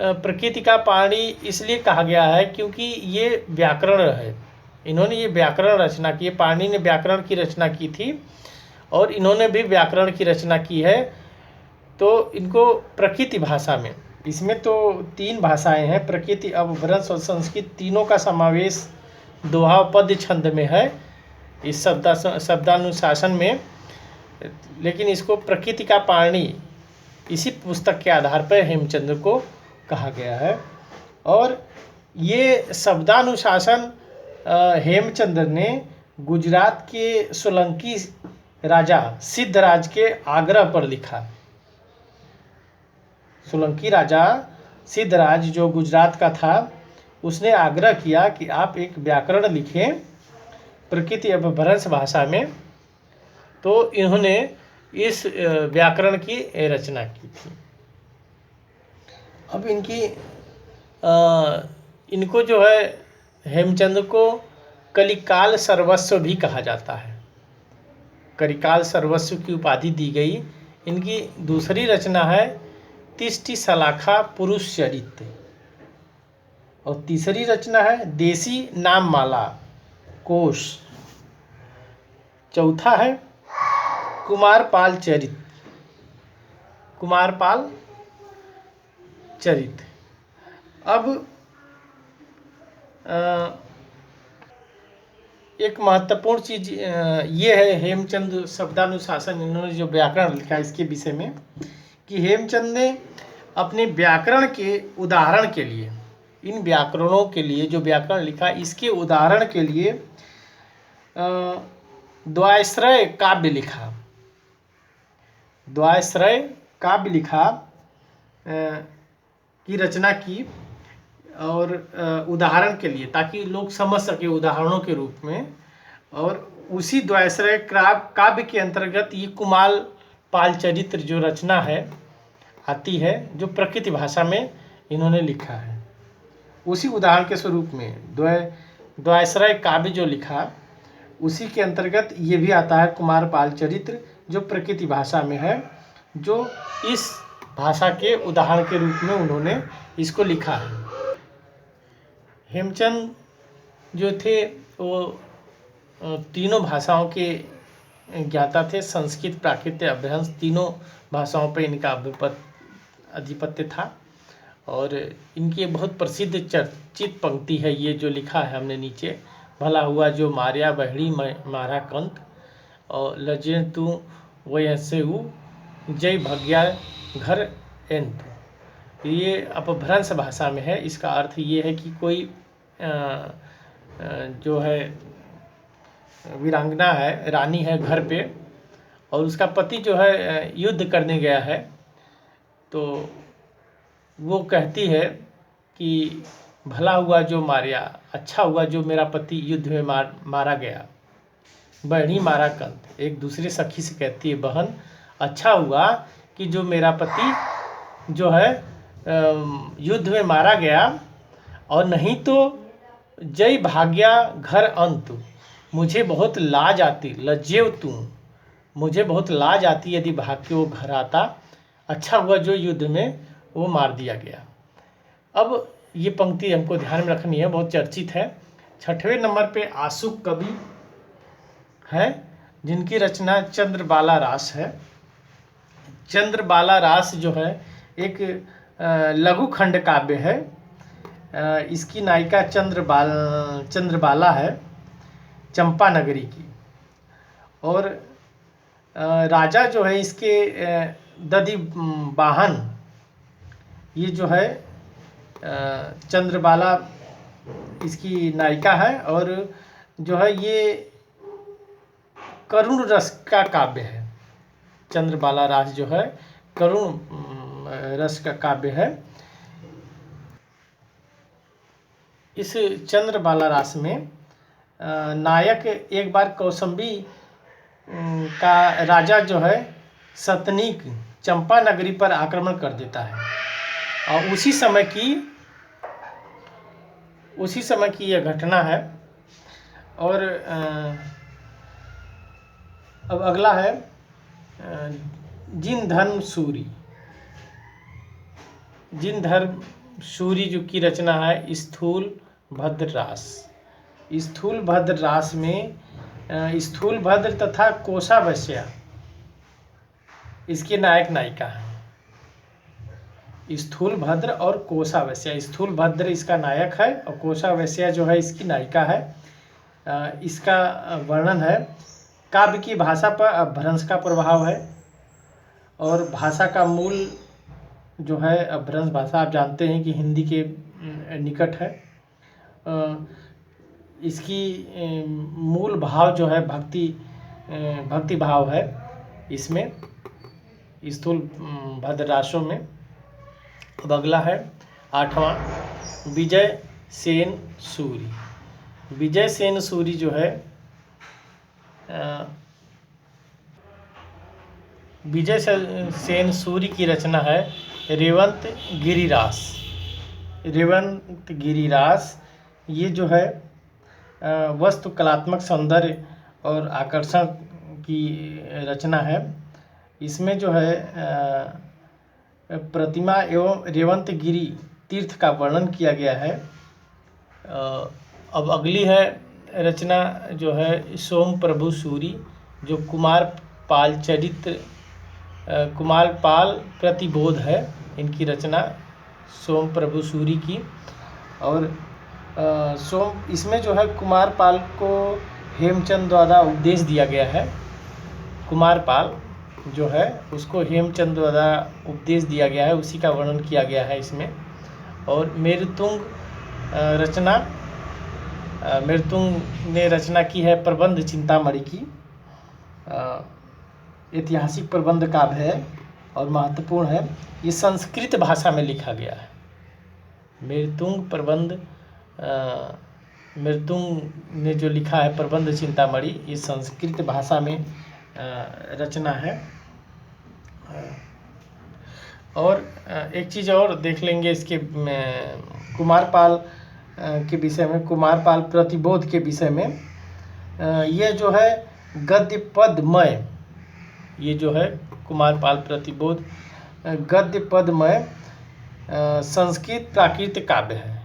प्रकृति का पाणी इसलिए कहा गया है क्योंकि ये व्याकरण है। इन्होंने ये व्याकरण रचना की है, पाणिनि ने व्याकरण की रचना की थी और इन्होंने भी व्याकरण की रचना की है। तो इनको प्रकृति भाषा में, इसमें तो 3 भाषाएं हैं, प्रकृति, अपभ्रंश और संस्कृत, तीनों का समावेश दोहा पद्य छंद में है इस शब्दानुशासन में। लेकिन इसको प्रकृति का पाणी इसी पुस्तक के आधार पर हेमचंद्र को कहा गया है। और ये शब्दानुशासन हेमचंद्र ने गुजरात के सोलंकी राजा सिद्धराज के आग्रह पर लिखा। सोलंकी राजा सिद्धराज जो गुजरात का था, उसने आग्रह किया कि आप एक व्याकरण लिखें प्रकृति अपभ्रंश भाषा में। तो इन्होंने इस व्याकरण की रचना की थी। अब इनको जो है हेमचंद्र को कलिकाल सर्वस्व भी कहा जाता है। कलिकाल सर्वस्व की उपाधि दी गई। इनकी दूसरी रचना है तिष्टि सलाखा पुरुष चरित्र और तीसरी रचना है देसी नाममाला कोश। चौथा है कुमारपाल चरित्र, कुमारपाल चरित्र। अब एक महत्वपूर्ण चीज ये है हेमचंद शब्दानुशासन, इन्होंने जो व्याकरण लिखा है इसके विषय में, कि हेमचंद ने अपने व्याकरण के उदाहरण के लिए, इन व्याकरणों के लिए जो व्याकरण लिखा इसके उदाहरण के लिए द्वयाश्रय काव्य लिखा। द्वयाश्रय काव्य लिखा की रचना की और उदाहरण के लिए, ताकि लोग समझ सके उदाहरणों के रूप में। और उसी द्वयाश्रय काव्य के अंतर्गत ये कुमारपाल चरित्र जो रचना है आती है, जो प्रकृति भाषा में इन्होंने लिखा है। उसी उदाहरण के स्वरूप में द्वयाश्रय काव्य जो लिखा उसी के अंतर्गत ये भी आता है कुमारपाल चरित्र, जो प्रकृति भाषा में है, जो इस भाषा के उदाहरण के रूप में उन्होंने इसको लिखा है। हेमचंद जो थे वो तीनों भाषाओं के ज्ञाता थे, संस्कृत, प्राकृत, अपभ्रंश, तीनों भाषाओं पर इनका आधिपत्य था। और इनकी बहुत प्रसिद्ध चर्चित पंक्ति है ये जो लिखा है हमने नीचे, भला हुआ जो मारिया बहड़ी मारा कंत और लजे तू वैसे जय भग्या घर एंतु। ये अपभ्रंश भाषा में है। इसका अर्थ ये है कि कोई जो है वीरांगना है, रानी है घर पे, और उसका पति जो है युद्ध करने गया है, तो वो कहती है कि भला हुआ जो मारिया, अच्छा हुआ जो मेरा पति युद्ध में मारा गया। बहनी मारा कंत, एक दूसरे सखी से कहती है बहन, अच्छा हुआ कि जो मेरा पति जो है युद्ध में मारा गया, और नहीं तो जय भाग्या घर अंत, मुझे बहुत लाज आती, लज्जेव तू, मुझे बहुत लाज आती यदि भाग के वो घर आता, अच्छा हुआ जो युद्ध में वो मार दिया गया। अब ये पंक्ति हमको ध्यान में रखनी है, बहुत चर्चित है। 6वें नंबर पे आशुक कवि है जिनकी रचना चंद्रबाला रास है। चंद्रबाला रास जो है एक लघु खंड काव्य है। इसकी नायिका चंद्रबाला है, चंपा नगरी की। और राजा जो है इसके दधि वाहन, ये जो है चंद्रबाला इसकी नायिका है। और जो है ये करुण रस का काव्य है। चंद्रबाला रास जो है करुण रस का काव्य है। इस चंद्रबाला रास में नायक एक बार कौसंबी का राजा जो है सतनीक चंपा नगरी पर आक्रमण कर देता है, और उसी समय की यह घटना है। और अब अगला है जिन धर्म सूरी जो की रचना है स्थूल भद्र रास। स्थूल भद्र रास में स्थूल भद्र तथा कोषावस्या इसके नायक नायिका हैं। स्थूल भद्र और कोषावस्या, स्थूल भद्र इसका नायक है और कोषावस्या जो है इसकी नायिका है। इसका वर्णन है। काव्य की भाषा पर अपभ्रंश का प्रभाव है और भाषा का मूल जो है अपभ्रंश भाषा, आप जानते हैं कि हिंदी के निकट है। इसकी मूल भाव जो है भक्ति भाव है इसमें, स्थूल भद्र रासों में। अब अगला है 8वां विजय सेन सूरी। विजय सेन सूरी जो है विजय सेन सूरी की रचना है रेवंत गिरिरास। रेवंत गिरिरास ये जो है वस्तु कलात्मक सौंदर्य और आकर्षण की रचना है। इसमें जो है प्रतिमा एवं रेवंत गिरी तीर्थ का वर्णन किया गया है। अब अगली है रचना जो है सोम प्रभु सूरी, जो कुमार पाल प्रतिबोध है इनकी रचना सोम प्रभु सूरी की। और इसमें जो है कुमार पाल को हेमचंद द्वारा उपदेश दिया गया है। कुमार पाल जो है उसको हेमचंद द्वारा उपदेश दिया गया है, उसी का वर्णन किया गया है इसमें। और मेरुतुंग ने रचना की है प्रबंध चिंतामणि की। ऐतिहासिक प्रबंध काव्य है और महत्वपूर्ण है। ये संस्कृत भाषा में लिखा गया है। मेरुतुंग ने जो लिखा है प्रबंध चिंतामणि, ये संस्कृत भाषा में रचना है। और एक चीज़ और देख लेंगे इसके कुमारपाल के विषय में, कुमारपाल प्रतिबोध के विषय में। ये जो है गद्य पदमय, ये जो है कुमारपाल प्रतिबोध गद्य पदमय संस्कृत प्राकृत काव्य है।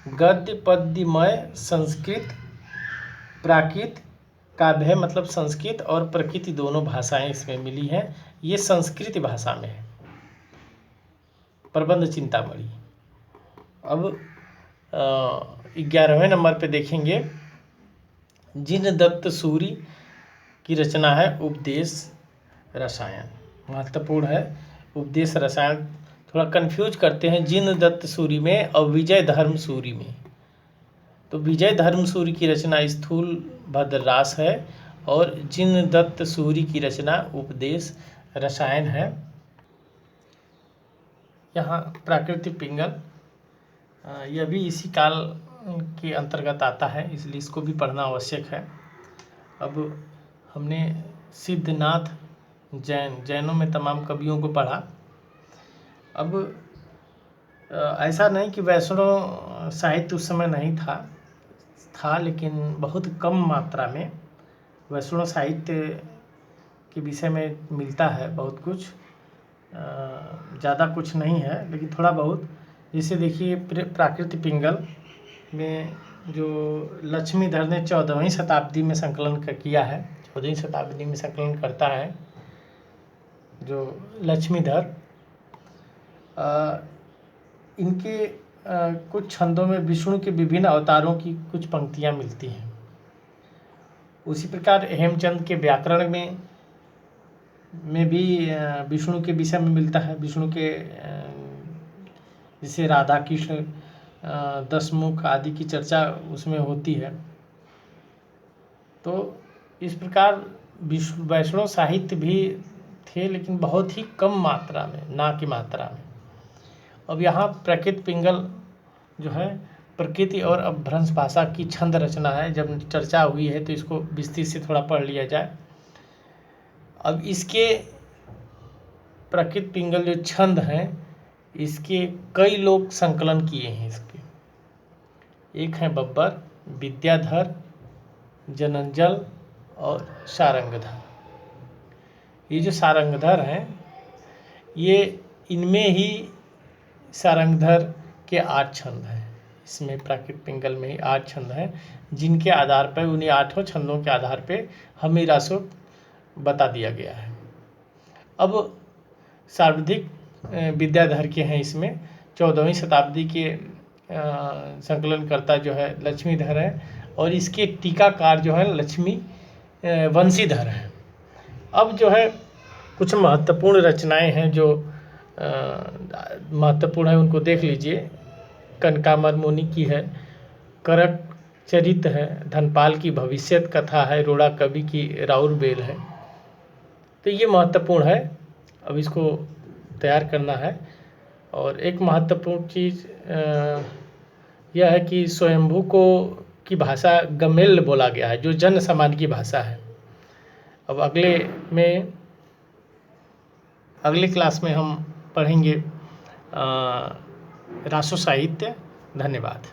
गद्य पद्यमय संस्कृत प्राकृत काव्य है, मतलब संस्कृत और प्रकृति दोनों भाषाएं इसमें मिली हैं। ये संस्कृत भाषा में है प्रबंध चिंतामणि। अब 11वें नंबर पे देखेंगे जिनदत्त सूरी की रचना है उपदेश रसायन। महत्वपूर्ण है उपदेश रसायन, थोड़ा कंफ्यूज करते हैं जिनदत्त सूरी में और विजय धर्म सूरी में। तो विजय धर्म सूरी की रचना स्थूल भद्र रास है और जिनदत्त सूरी की रचना उपदेश रसायन है। यहाँ प्राकृतिक पिंगल यह भी इसी काल के अंतर्गत आता है, इसलिए इसको भी पढ़ना आवश्यक है। अब हमने सिद्धनाथ जैनों में तमाम कवियों को पढ़ा। अब ऐसा नहीं कि वैष्णव साहित्य उस समय नहीं था, लेकिन बहुत कम मात्रा में वैष्णव साहित्य के विषय में मिलता है बहुत कुछ, ज़्यादा कुछ नहीं है लेकिन थोड़ा बहुत। जैसे देखिए प्राकृतिक पिंगल में जो लक्ष्मीधर ने 14वीं शताब्दी में संकलन किया है, 14वीं शताब्दी में संकलन करता है जो लक्ष्मीधर। इनके कुछ छंदों में विष्णु के विभिन्न अवतारों की कुछ पंक्तियाँ मिलती हैं। उसी प्रकार हेमचंद के व्याकरण में भी विष्णु के विषय में मिलता है। विष्णु के जैसे राधा कृष्ण दशमुख आदि की चर्चा उसमें होती है। तो इस प्रकार वैष्णव साहित्य भी थे, लेकिन बहुत ही कम मात्रा में, ना की मात्रा में। अब यहाँ प्राकृतिक पिंगल जो है प्रकृति और अपभ्रंश भाषा की छंद रचना है। जब चर्चा हुई है तो इसको विस्तृत से थोड़ा पढ़ लिया जाए। अब इसके प्राकृतिक पिंगल जो छंद हैं, इसके कई लोग संकलन किए हैं इसके। एक हैं बब्बर, विद्याधर, जनंजल और सारंगधर। ये जो सारंगधर हैं, ये इनमें ही सारंगधर के 8 छंद हैं। इसमें प्राकृत पिंगल में ही 8 छंद हैं, जिनके आधार पर उन्हीं 8 छंदों के आधार पे हमीरा सूक्त बता दिया गया है। अब सर्वाधिक विद्याधर के हैं इसमें। 14वीं शताब्दी के संकलनकर्ता जो है लक्ष्मीधर है, और इसके टीकाकार जो है लक्ष्मी वंशीधर हैं। अब जो है कुछ महत्वपूर्ण रचनाएं हैं जो महत्वपूर्ण है, उनको देख लीजिए। कनकामर मुनि की है, करक चरित है, धनपाल की भविष्यत कथा है, रोड़ा कवि की राउर बेल है। तो ये महत्वपूर्ण है, अब इसको तैयार करना है। और एक महत्वपूर्ण चीज़ यह है कि स्वयंभू को की भाषा गमेल बोला गया है, जो जन सामान्य की भाषा है। अब अगले क्लास में हम पढ़ेंगे रासो साहित्य। धन्यवाद।